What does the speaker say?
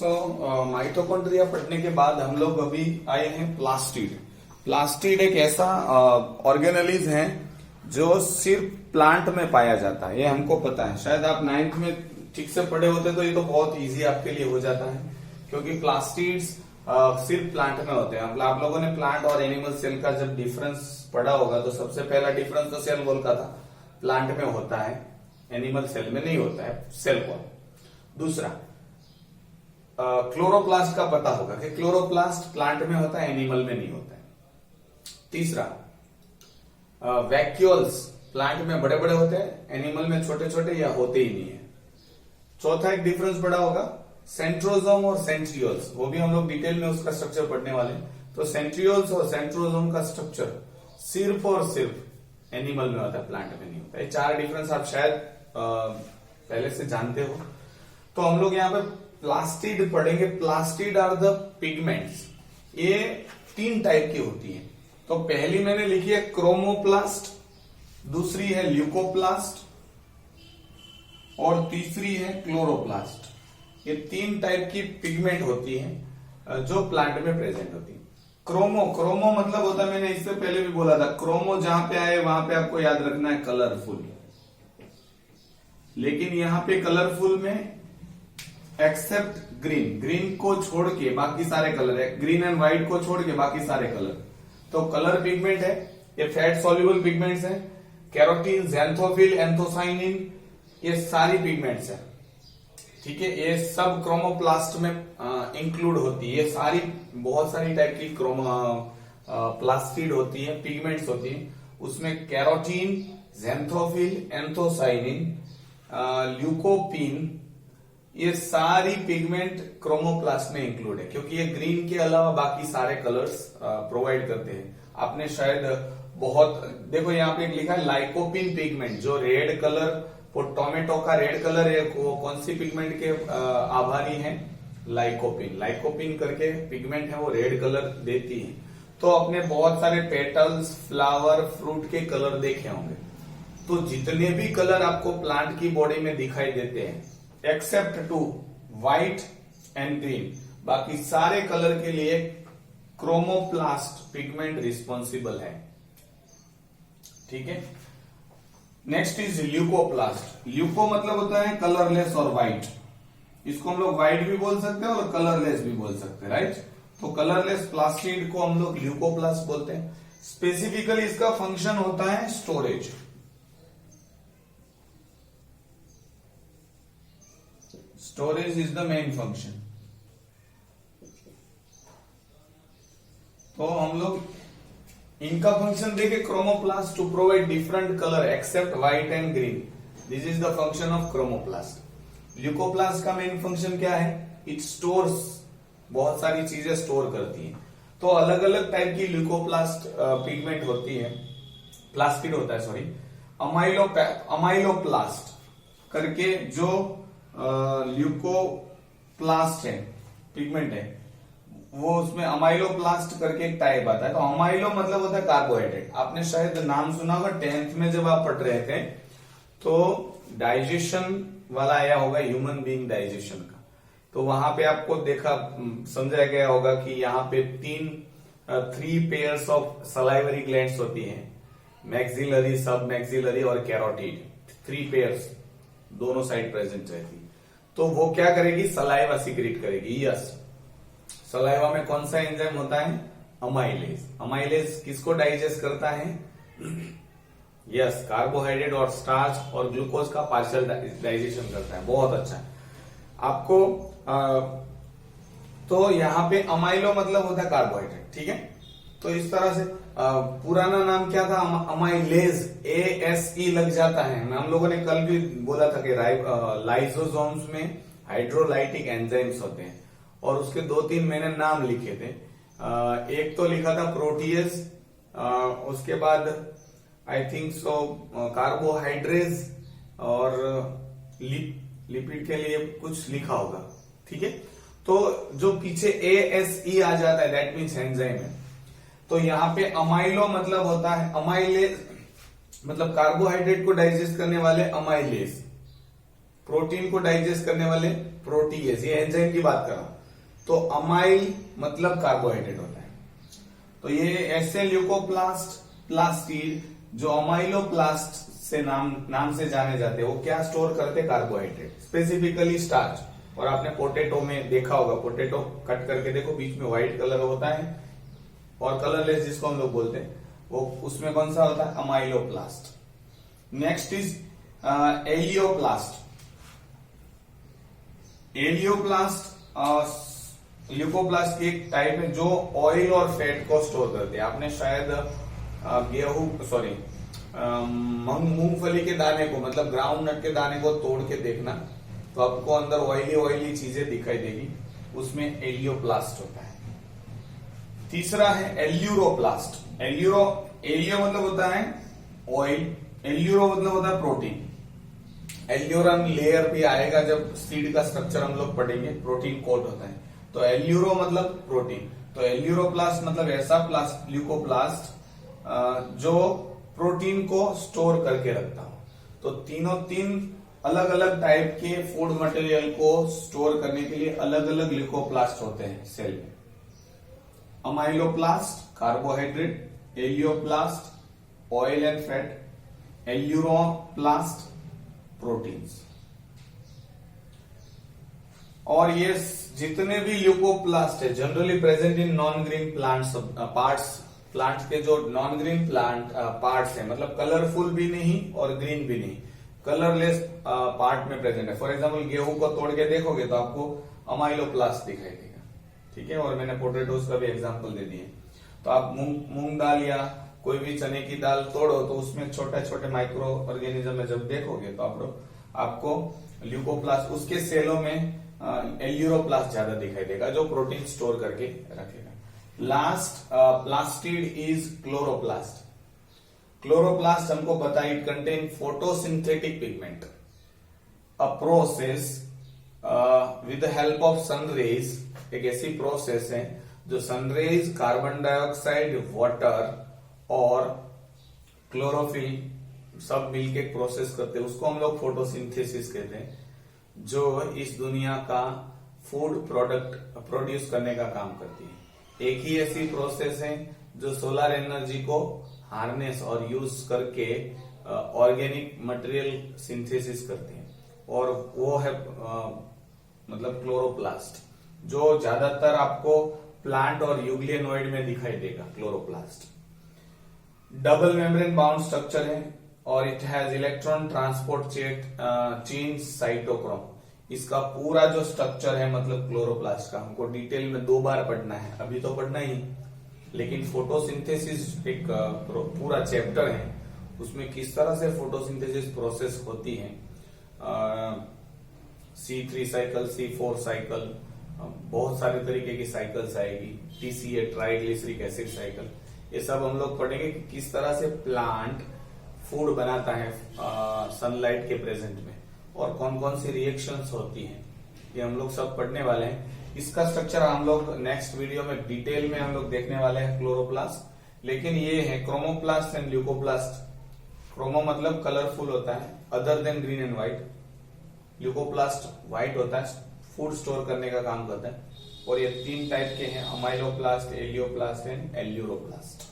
Mitochondria पढ़ने के बाद हम लोग अभी आए हैं प्लास्टिड। प्लास्टिड एक ऐसा ऑर्गेनेलिज है जो सिर्फ प्लांट में पाया जाता है। ये हमको पता है, शायद आप 9th में ठीक से पढ़े होते तो ये तो बहुत इजी आपके लिए हो जाता है, क्योंकि प्लास्टिड्स सिर्फ प्लांट में होते हैं। आप लोगों ने प्लांट और एनिमल सेल का जब डिफरेंस पढ़ा होगा तो सबसे पहला डिफरेंस तो सेल वॉल का था, प्लांट में होता है, एनिमल सेल में नहीं होता है सेल वॉल। दूसरा क्लोरोप्लास्ट का पता होगा कि क्लोरोप्लास्ट प्लांट में होता है, एनिमल में नहीं होता है। तीसरा वैक्यूल्स प्लांट में बड़े बड़े होते हैं, एनिमल में छोटे छोटे या होते ही नहीं है। चौथा एक डिफरेंस पढ़ा होगा सेंट्रोजोम और सेंट्रियोल्स, वो भी हम लोग डिटेल में उसका स्ट्रक्चर पढ़ने वाले हैं। तो सेंट्रियोल्स और सेंट्रोजोम का स्ट्रक्चर सिर्फ और सिर्फ एनिमल में होता है, प्लांट में नहीं होता है। 4 डिफरेंस आप शायद पहले से जानते हो। तो हम लोग यहाँ पे प्लास्टिड पढ़ेंगे। Plastid are the pigments. ये 3 टाइप की होती हैं। तो पहली मैंने लिखी है क्रोमोप्लास्ट, दूसरी है ल्यूकोप्लास्ट और तीसरी है क्लोरोप्लास्ट। ये 3 टाइप की पिगमेंट होती हैं जो प्लांट में प्रेजेंट होती है। क्रोमो मतलब होता है, मैंने इससे पहले भी बोला था, क्रोमो जहां पे आए वहां पे आपको याद रखना है कलरफुल। लेकिन यहां पे कलरफुल में एक्सेप्ट ग्रीन को छोड़ के बाकी सारे कलर है, ग्रीन एंड व्हाइट को छोड़ के बाकी सारे कलर। तो कलर पिगमेंट है, ये फैट सॉल्युबल पिगमेंट्स हैं। कैरोटीन, ज़ैंथोफिल, एंथोसाइनिन, ये सारी पिगमेंट्स हैं, ठीक है। ये सब क्रोमोप्लास्ट में इंक्लूड होती है। ये सारी बहुत सारी टाइप की प्लास्टिड होती है, पिगमेंट्स होती है। उसमें कैरोटीन, ज़ैंथोफिल, एंथोसाइनिन, ल्यूकोपीन, ये सारी पिगमेंट क्रोमोप्लास्ट में इंक्लूड है, क्योंकि ये ग्रीन के अलावा बाकी सारे कलर्स प्रोवाइड करते हैं। आपने शायद बहुत देखो, यहाँ पे लिखा है लाइकोपिन पिगमेंट, जो रेड कलर, वो टोमेटो का रेड कलर है, वो कौन सी पिगमेंट के आभारी हैं? लाइकोपिन करके पिगमेंट है, वो रेड कलर देती है। तो आपने बहुत सारे पेटल्स, फ्लावर, फ्रूट के कलर देखे होंगे। तो जितने भी कलर आपको प्लांट की बॉडी में दिखाई देते हैं, एक्सेप्ट 2 व्हाइट एंड ग्रीन, बाकी सारे कलर के लिए क्रोमोप्लास्ट पिगमेंट रिस्पॉन्सिबल है, ठीक है। Next is leucoplast. ल्यूको मतलब होता है कलरलेस और व्हाइट। इसको हम लोग व्हाइट भी बोल सकते हैं और कलरलेस भी बोल सकते हैं, राइट। तो कलरलेस प्लास्टिड को हम लोग ल्यूकोप्लास्ट बोलते हैं। स्पेसिफिकली इसका फंक्शन होता है storage. Storage is the main function. तो हम लोग इनका फंक्शन देखे, chromoplast to provide different colour except white and green, this is the function of chromoplast. Leucoplast का मेन फंक्शन क्या है? इट स्टोर्स, बहुत सारी चीजें स्टोर करती है। तो अलग अलग टाइप की ल्यूकोप्लास्ट पिगमेंट होती है, प्लास्टिड होता है, सॉरी, अमाइलोप्लास्ट करके जो ल्यूकोप्लास्ट है, पिगमेंट है, वो उसमें अमाइलोप्लास्ट करके एक टाइप आता है। तो अमाइलो मतलब होता है कार्बोहाइड्रेट। आपने शायद नाम सुना होगा 10th में जब आप पढ़ रहे थे, तो डाइजेशन वाला आया होगा, ह्यूमन बीइंग डाइजेशन का। तो वहां पे आपको देखा, समझाया गया होगा कि यहाँ पे 3 पेयर्स ऑफ सलाइवरी ग्लैंड्स होती हैं, मैक्सिलरी, सब मैक्सिलरी और कैरोटिड। 3 पेयर्स दोनों साइड प्रेजेंट रहती। तो वो क्या करेगी? सलाइवा सिक्रेट करेगी। यस, सलाइवा में कौन सा एंजाइम होता है? अमाइलेज। अमाइलेज किसको डाइजेस्ट करता है? यस, कार्बोहाइड्रेट और स्टार्च और ग्लूकोज का पार्शियल डाइजेशन करता है। बहुत अच्छा आपको तो यहाँ पे अमाइलो मतलब होता है कार्बोहाइड्रेट, ठीक है। तो इस तरह से पुराना नाम क्या था? अमाइलेज, ASE लग जाता है। हम लोगों ने कल भी बोला था कि लाइसोसोम्स में हाइड्रोलाइटिक एंजाइम्स होते हैं, और उसके 2-3 मैंने नाम लिखे थे। एक तो लिखा था प्रोटीएज, उसके बाद आई थिंक सो कार्बोहाइड्रेज, और लिपिड के लिए कुछ लिखा होगा, ठीक है। तो जो पीछे ASE आ जाता है, दैट मीन्स एंजाइम है। तो यहाँ पे अमाइलो मतलब होता है, अमाइलेज मतलब कार्बोहाइड्रेट को डाइजेस्ट करने वाले अमाइलेज, प्रोटीन को डाइजेस्ट करने वाले प्रोटीएज, ये एंजाइम की बात कर रहा हूं। तो अमाइल मतलब कार्बोहाइड्रेट होता है। तो ये ऐसे ल्यूकोप्लास्ट, प्लास्टिड जो अमाइलोप्लास्ट से नाम से जाने जाते हैं, वो क्या स्टोर करते? Carbohydrate, specifically starch. और आपने पोटैटो में देखा होगा, पोटैटो कट करके देखो, बीच में व्हाइट कलर होता है और कलरलेस जिसको हम लोग बोलते हैं, वो उसमें कौन सा होता है? Amyloplast. Next is elaioplast. Elaioplast leucoplast की एक टाइप है जो ऑयल और फैट को स्टोर करते हैं। आपने शायद मूंगफली के दाने को, मतलब ग्राउंड नट के दाने को तोड़ के देखना, तो आपको अंदर ऑयली चीजें दिखाई देगी, उसमें एलियोप्लास्ट होता है। तीसरा है एल्यूरोप्लास्ट। एलियो मतलब होता है ऑयल, एल्यूरो मतलब होता है प्रोटीन। एल्यूरन लेयर भी आएगा जब सीड का स्ट्रक्चर हम लोग पढ़ेंगे, प्रोटीन कोट होता है। तो एल्यूरो मतलब प्रोटीन। तो एल्यूरोप्लास्ट मतलब ऐसा ल्यूकोप्लास्ट जो प्रोटीन को स्टोर करके रखता हो। तो तीन अलग अलग टाइप के फूड मटेरियल को स्टोर करने के लिए अलग अलग ल्यूकोप्लास्ट होते हैं सेल में। Amyloplast carbohydrate, elaioplast oil and fat, aleuroplast proteins. और ये जितने भी ल्यूकोप्लास्ट है generally present in non green plants parts, plants के जो नॉन ग्रीन प्लांट पार्ट्स है, मतलब कलरफुल भी नहीं और ग्रीन भी नहीं, कलरलेस पार्ट में प्रेजेंट है। फॉर एग्जाम्पल गेहूं को तोड़ के देखोगे तो आपको अमाइलोप्लास्ट दिखाई देगा, ठीक है। और मैंने पोटैटोज का भी एग्जाम्पल दे दिए। तो आप मूंग दाल या कोई भी चने की दाल तोड़ो तो उसमें छोटे छोटे माइक्रो ऑर्गेनिज्म में जब देखोगे तो आपको ल्यूकोप्लास्ट, उसके सेलों में एल्यूरोप्लास्ट ज्यादा दिखाई देगा जो प्रोटीन स्टोर करके रखेगा। Last plastid is chloroplast. Chloroplast हमको पता है, it contain photosynthetic pigment, a process with the help of sun rays. एक ऐसी प्रोसेस है जो सनरेज, कार्बन डाइऑक्साइड, वाटर और क्लोरोफिल सब मिलके प्रोसेस करते हैं, उसको हम लोग फोटोसिंथेसिस कहते हैं, जो इस दुनिया का फूड प्रोडक्ट प्रोड्यूस करने का काम करती है। एक ही ऐसी प्रोसेस है जो सोलर एनर्जी को हार्नेस और यूज करके ऑर्गेनिक मटेरियल सिंथेसिस करते हैं, और वो है मतलब क्लोरोप्लास्ट, जो ज्यादातर आपको प्लांट और यूग्लियनॉइड में दिखाई देगा। Chloroplast double membrane bound structure है और it has electron transport chain cytochrome. इसका पूरा जो स्ट्रक्चर है मतलब क्लोरोप्लास्ट का, हमको डिटेल में 2 बार पढ़ना है, अभी तो पढ़ना ही, लेकिन फोटोसिंथेसिस एक पूरा चैप्टर है, उसमें किस तरह से फोटोसिंथेसिस प्रोसेस होती है, C3 साइकिल, C4 साइकिल, बहुत सारे तरीके की साइकिल्स आएगी, TCA ट्राइग्लिसरिक एसिड साइकिल, ये सब हम लोग पढ़ेंगे कि किस तरह से प्लांट फूड बनाता है सनलाइट के प्रेजेंट में, और कौन कौन सी रिएक्शंस होती हैं, ये हम लोग सब पढ़ने वाले हैं। इसका स्ट्रक्चर हम लोग नेक्स्ट वीडियो में डिटेल में हम लोग देखने वाले हैं क्लोरोप्लास्ट। लेकिन ये है क्रोमोप्लास्ट एंड ल्यूकोप्लास्ट। क्रोमो मतलब कलरफुल होता है other than green and white, leucoplast white होता है, फूड स्टोर करने का काम करता है। और ये 3 टाइप के हैं, अमाइलोप्लास्ट, एलियोप्लास्ट एंड एल्यूरोप्लास्ट।